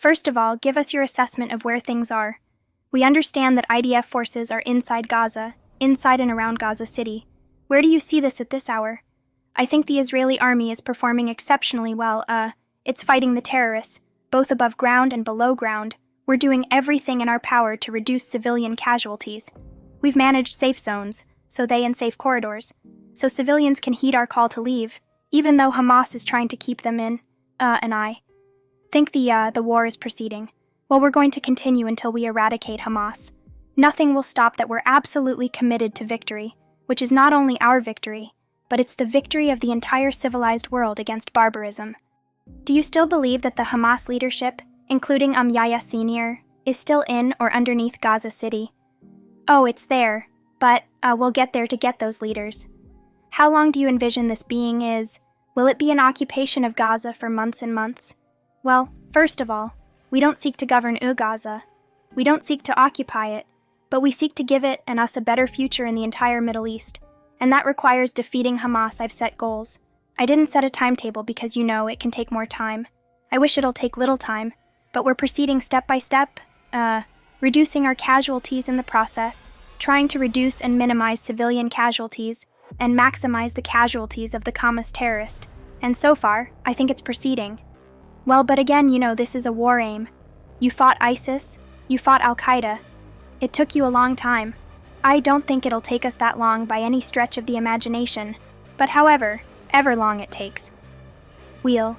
First of all, give us your assessment of where things are. We understand that IDF forces are inside Gaza, inside and around Gaza City. Where do you see this at this hour? I think the Israeli army is performing exceptionally well. It's fighting the terrorists, both above ground and below ground. We're doing everything in our power to reduce civilian casualties. We've managed safe zones, and safe corridors, so civilians can heed our call to leave, even though Hamas is trying to keep them in. And I think the war is proceeding. Well, we're going to continue until we eradicate Hamas. Nothing will stop that. We're absolutely committed to victory, which is not only our victory, but it's the victory of the entire civilized world against barbarism. Do you still believe that the Hamas leadership, including Yahya Sr., is still in or underneath Gaza City? Oh, it's there, but we'll get there to get those leaders. How long do you envision this being is? Will it be an occupation of Gaza for months and months? Well, first of all, we don't seek to govern Gaza. We don't seek to occupy it, but we seek to give it and us a better future in the entire Middle East, and that requires defeating Hamas. I've set goals. I didn't set a timetable because it can take more time. I wish it'll take little time, but we're proceeding step by step, reducing our casualties in the process, trying to reduce and minimize civilian casualties, and maximize the casualties of the Hamas terrorist. And so far, I think it's proceeding. Well, but again, this is a war aim. You fought ISIS, you fought Al-Qaeda. It took you a long time. I don't think it'll take us that long by any stretch of the imagination, but however long it takes. We'll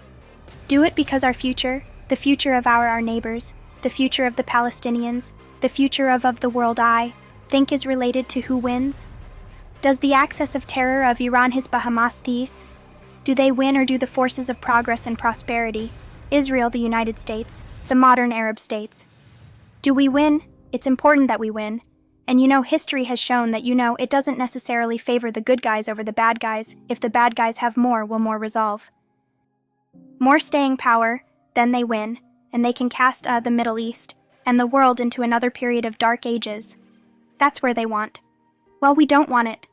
do it because our future, the future of our neighbors, the future of the Palestinians, the future of the world I think is related to who wins. Does the axis of terror of Iran, Hezbollah, Hamas, these? Do they win or do the forces of progress and prosperity, Israel, the United States, the modern Arab states? Do we win? It's important that we win. And history has shown that it doesn't necessarily favor the good guys over the bad guys. If the bad guys have more, will more resolve. More staying power, then they win, and they can cast the Middle East and the world into another period of dark ages. That's where they want. Well, we don't want it.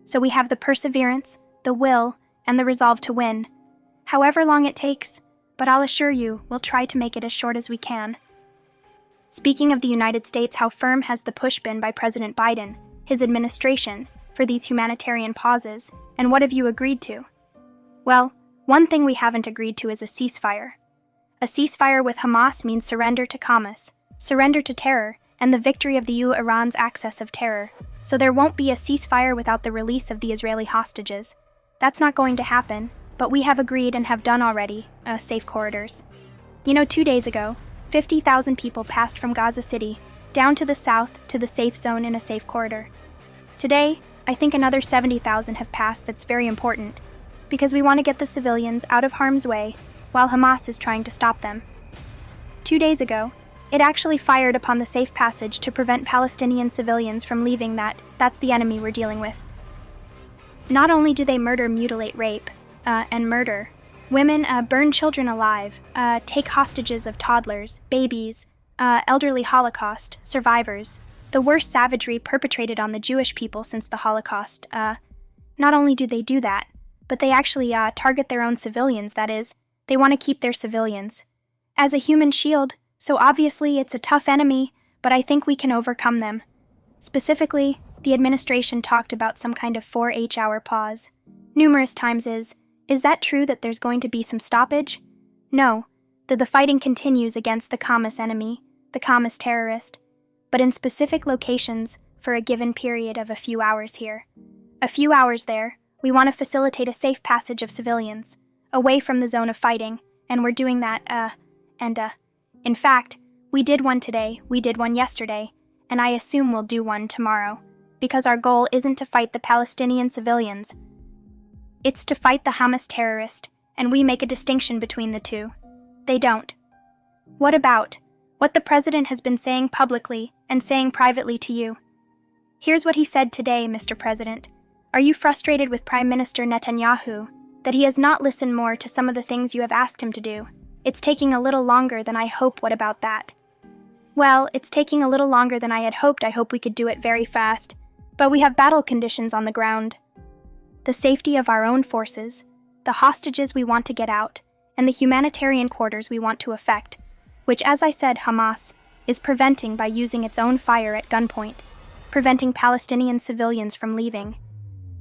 So we have the perseverance, the will, and the resolve to win. However long it takes, but I'll assure you, we'll try to make it as short as we can. Speaking of the United States, how firm has the push been by President Biden, his administration, for these humanitarian pauses, and what have you agreed to? Well, one thing we haven't agreed to is a ceasefire. A ceasefire with Hamas means surrender to Hamas, surrender to terror, and the victory of the Iran's axis of terror. So there won't be a ceasefire without the release of the Israeli hostages. That's not going to happen, but we have agreed and have done already, safe corridors. 2 days ago, 50,000 people passed from Gaza City, down to the south to the safe zone in a safe corridor. Today, I think another 70,000 have passed. That's very important, because we want to get the civilians out of harm's way while Hamas is trying to stop them. 2 days ago, it actually fired upon the safe passage to prevent Palestinian civilians from leaving. That's the enemy we're dealing with. Not only do they murder, mutilate, rape, and murder, women burn children alive, take hostages of toddlers, babies, elderly Holocaust survivors, the worst savagery perpetrated on the Jewish people since the Holocaust. Not only do they do that, but they actually target their own civilians. That is, they want to keep their civilians as a human shield, so obviously it's a tough enemy, but I think we can overcome them. Specifically, the administration talked about some kind of 4-hour pause. Numerous times is that true that there's going to be some stoppage? No, that the fighting continues against the Hamas enemy, the Hamas terrorist, but in specific locations for a given period of a few hours here. A few hours there, we want to facilitate a safe passage of civilians, away from the zone of fighting, and we're doing that, in fact, we did one today, we did one yesterday, and I assume we'll do one tomorrow, because our goal isn't to fight the Palestinian civilians. It's to fight the Hamas terrorist, and we make a distinction between the two. They don't. What about what the president has been saying publicly and saying privately to you? Here's what he said today, Mr. President. Are you frustrated with Prime Minister Netanyahu that he has not listened more to some of the things you have asked him to do? It's taking a little longer than I hope. What about that? Well, it's taking a little longer than I had hoped. I hope we could do it very fast. But we have battle conditions on the ground. The safety of our own forces, the hostages we want to get out, and the humanitarian quarters we want to effect. which, as I said, Hamas is preventing by using its own fire at gunpoint, preventing Palestinian civilians from leaving.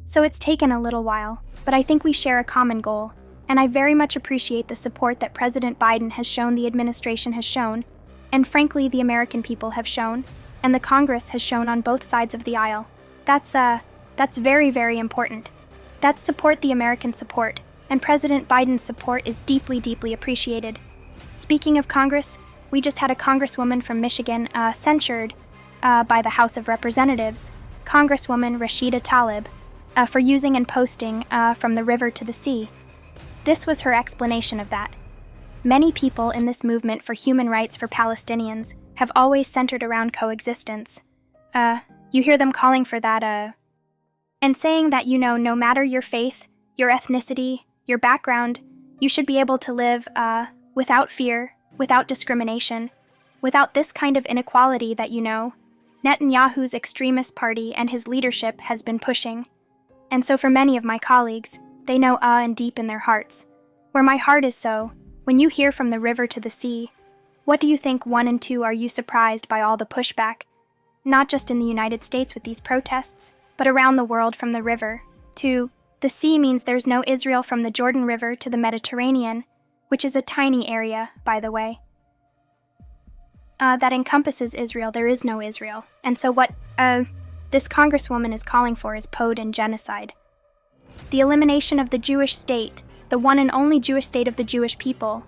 So it's taken a little while, but I think we share a common goal, and I very much appreciate the support that President Biden has shown, the administration has shown, and frankly the American people have shown, and the Congress has shown on both sides of the aisle. That's very, very important. That's support, the American support, and President Biden's support is deeply, deeply appreciated. Speaking of Congress, we just had a congresswoman from Michigan censured by the House of Representatives, Congresswoman Rashida Tlaib, for using and posting from the river to the sea. This was her explanation of that. Many people in this movement for human rights for Palestinians have always centered around coexistence. You hear them calling for that, and saying that, no matter your faith, your ethnicity, your background, you should be able to live without fear, without discrimination, without this kind of inequality that, Netanyahu's extremist party and his leadership has been pushing. And so for many of my colleagues, they know and deep in their hearts. Where my heart is so, when you hear from the river to the sea, what do you think? 1 and 2, are you surprised by all the pushback? Not just in the United States with these protests, but around the world from the river to the sea means there's no Israel from the Jordan River to the Mediterranean, which is a tiny area, by the way. That encompasses Israel. There is no Israel. And so what this congresswoman is calling for is POD and genocide. The elimination of the Jewish state, the one and only Jewish state of the Jewish people.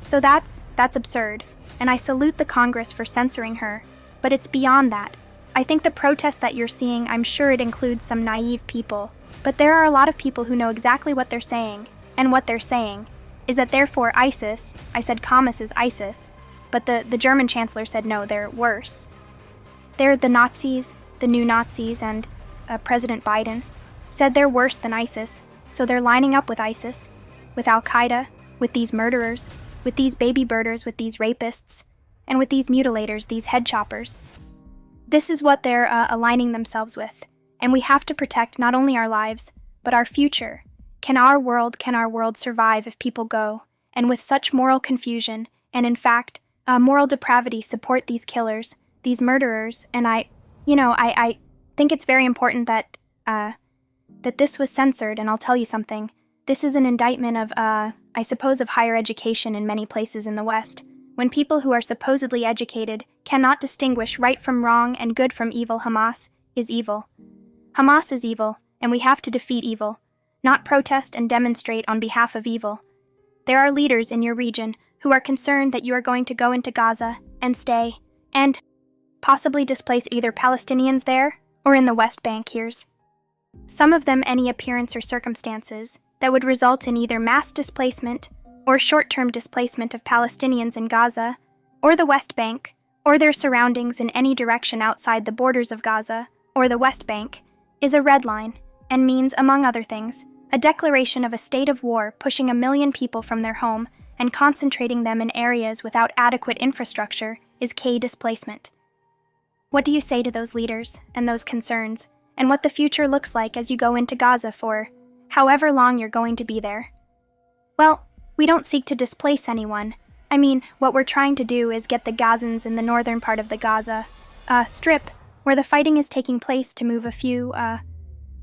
So that's absurd, and I salute the Congress for censoring her, but it's beyond that. I think the protest that you're seeing, I'm sure it includes some naive people, but there are a lot of people who know exactly what they're saying, and what they're saying is that therefore ISIS, I said Hamas is ISIS, but the German chancellor said no, they're worse. They're the Nazis, the new Nazis, and President Biden said they're worse than ISIS, so they're lining up with ISIS, with Al-Qaeda, with these murderers, with these baby birders, with these rapists, and with these mutilators, these head choppers. This is what they're aligning themselves with, and we have to protect not only our lives, but our future. Can our world survive if people go, and with such moral confusion, and in fact, moral depravity support these killers, these murderers, and I think it's very important that this was censored, and I'll tell you something. This is an indictment of, I suppose, of higher education in many places in the West. When people who are supposedly educated cannot distinguish right from wrong and good from evil, Hamas is evil. Hamas is evil, and we have to defeat evil, not protest and demonstrate on behalf of evil. There are leaders in your region who are concerned that you are going to go into Gaza and stay, and possibly displace either Palestinians there or in the West Bank. Here's some of them: any appearance or circumstances that would result in either mass displacement or short-term displacement of Palestinians in Gaza, or the West Bank, or their surroundings in any direction outside the borders of Gaza, or the West Bank, is a red line, and means, among other things, a declaration of a state of war, pushing 1 million people from their home and concentrating them in areas without adequate infrastructure is displacement. What do you say to those leaders and those concerns, and what the future looks like as you go into Gaza for however long you're going to be there? Well, we don't seek to displace anyone. I mean, what we're trying to do is get the Gazans in the northern part of the Gaza Strip, where the fighting is taking place, to move a few,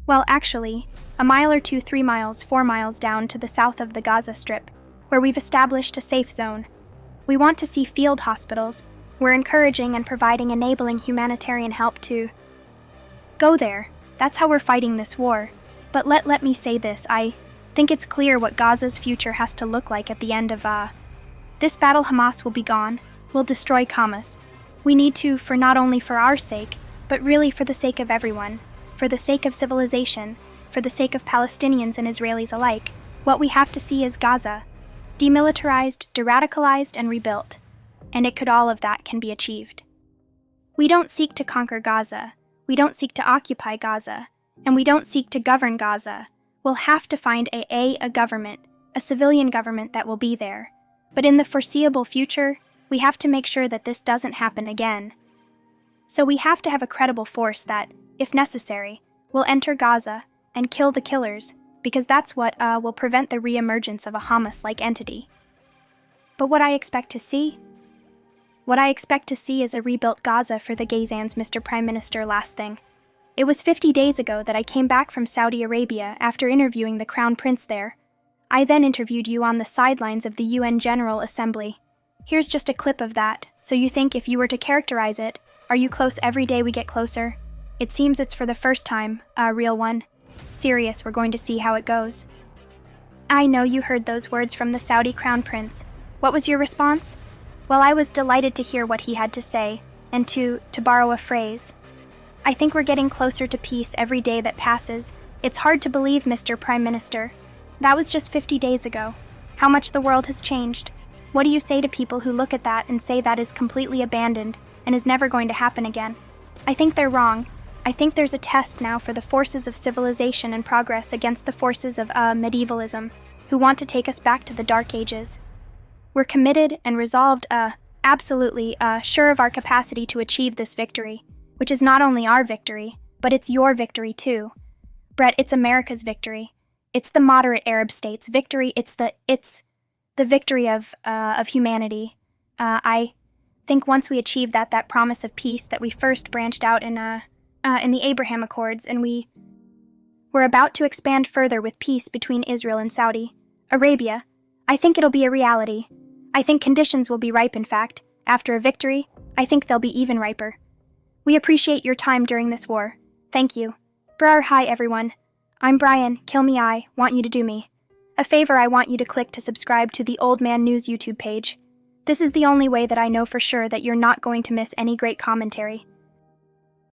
actually, 1 mile or 2, 3 miles, 4 miles down to the south of the Gaza Strip, where we've established a safe zone. We want to see field hospitals. We're encouraging and providing enabling humanitarian help to go there. That's how we're fighting this war. But let me say this, I think it's clear what Gaza's future has to look like at the end of this battle. Hamas will be gone. We'll destroy Hamas. We need to, for not only for our sake, but really for the sake of everyone, for the sake of civilization, for the sake of Palestinians and Israelis alike. What we have to see is Gaza demilitarized, de-radicalized, and rebuilt. And all of that can be achieved. We don't seek to conquer Gaza. We don't seek to occupy Gaza. And we don't seek to govern Gaza. We'll have to find a government, a civilian government that will be there. But in the foreseeable future, we have to make sure that this doesn't happen again. So we have to have a credible force that, if necessary, will enter Gaza and kill the killers, because that's what will prevent the re-emergence of a Hamas-like entity. But what I expect to see? What I expect to see is a rebuilt Gaza for the Gazans, Mr. Prime Minister. Last thing. It was 50 days ago that I came back from Saudi Arabia after interviewing the Crown Prince there. I then interviewed you on the sidelines of the UN General Assembly. Here's just a clip of that, so you think if you were to characterize it, are you close every day we get closer? It seems it's for the first time, a real one. Serious, we're going to see how it goes. I know you heard those words from the Saudi Crown Prince. What was your response? Well, I was delighted to hear what he had to say, and to borrow a phrase. I think we're getting closer to peace every day that passes. It's hard to believe, Mr. Prime Minister. That was just 50 days ago. How much the world has changed. What do you say to people who look at that and say that is completely abandoned and is never going to happen again? I think they're wrong. I think there's a test now for the forces of civilization and progress against the forces of medievalism, who want to take us back to the Dark Ages. We're committed and resolved, absolutely sure of our capacity to achieve this victory, which is not only our victory, but it's your victory too. Brett, it's America's victory. It's the moderate Arab states' victory. It's the victory of humanity. I think once we achieve that promise of peace that we first branched out in the Abraham Accords, and we're about to expand further with peace between Israel and Saudi Arabia, I think it'll be a reality. I think conditions will be ripe, in fact. After a victory, I think they'll be even riper. We appreciate your time during this war. Thank you. Hi, everyone. I'm Brian, Kill Me I, want you to do me a favor. I want you to click to subscribe to the Theoldmannews YouTube page. This is the only way that I know for sure that you're not going to miss any great commentary.